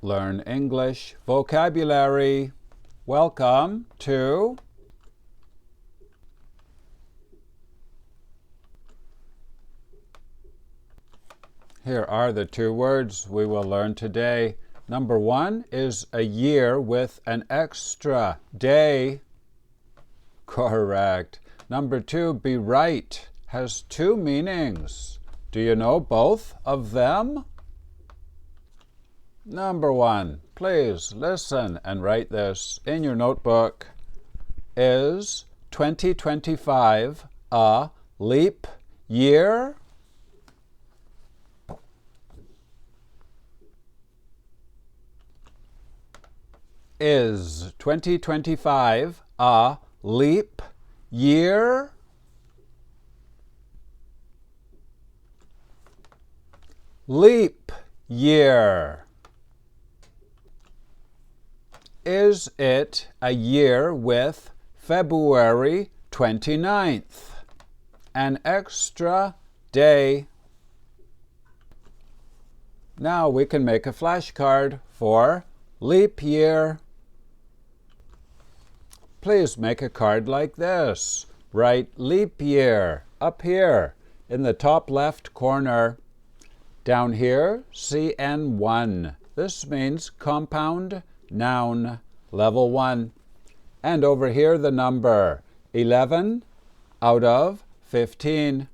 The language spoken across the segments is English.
Learn English Vocabulary. Welcome to Here are the two words we will learn today. Number one is a year with an extra day. Correct. Number two, be right, has two meanings. Do you know both of them? Number one, please listen and write this in your notebook. Is 2025 a leap year? Is 2025 a leap year? Leap year. Is it a year with February 29th? An extra day. Now we can make a flashcard for leap year. Please make a card like this. Write leap year up here in the top left corner. Down here, CN1. This means compound noun, level 1. And over here, the number 11 out of 15.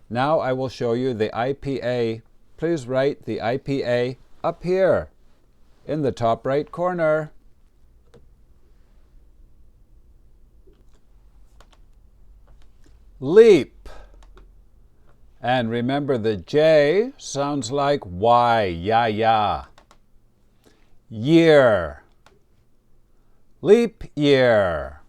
Now I will show you the IPA. Please write the IPA up here in the top right corner. Leap. And remember, the J sounds like Y, ya. Year. Leap year.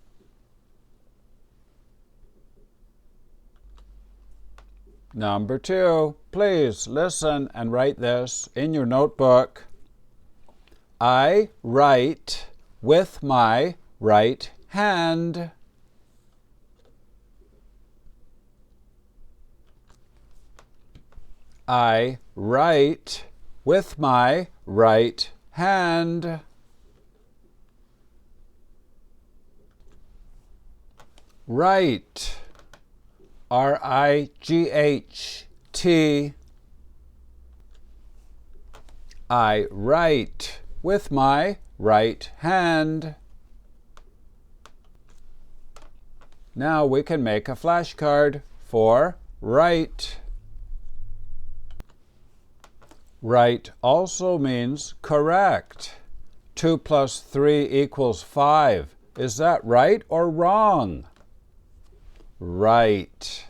Number two, please listen and write this in your notebook. I write with my right hand. I write with my right hand. Write. R-I-G-H-T. I write with my right hand. Now we can make a flashcard for right. Right also means correct. 2 plus 3 equals 5. Is that right or wrong? Right.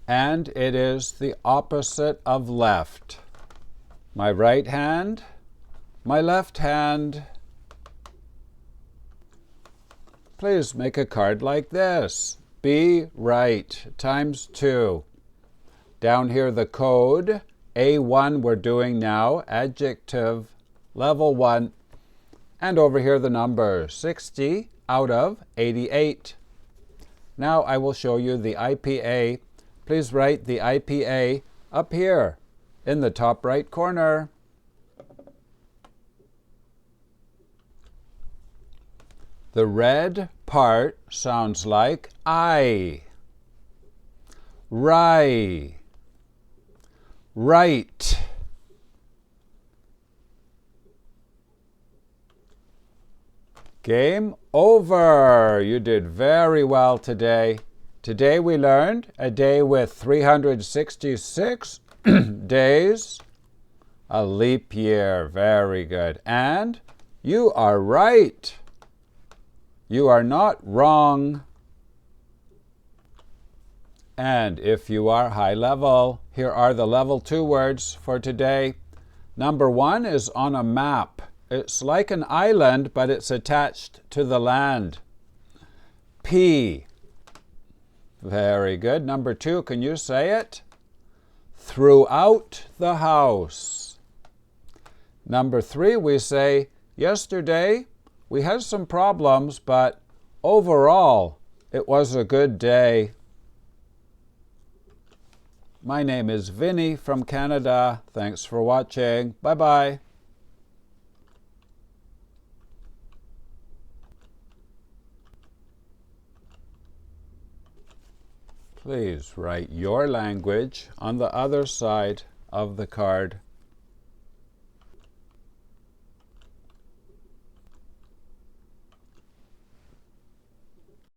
And it is the opposite of left. My right hand, my left hand. Please make a card like this. Be right times 2. Down here, the code, A1 we're doing now, adjective, level 1. And over here, the number, 60 out of 88. Now I will show you the IPA. Please write the IPA up here in the top right corner. The red part sounds like I. Right. Right. Game over. You did very well today. Today we learned a day with 366 days. A leap year. Very good. And you are right. You are not wrong. And if you are high level, here are the level 2 words for today. Number 1 is on a map. It's like an island, but it's attached to the land. P. Very good. Number 2, can you say it? Throughout the house. Number 3, we say, yesterday we had some problems, but overall it was a good day. My name is Vinny from Canada. Thanks for watching. Bye-bye. Please write your language on the other side of the card.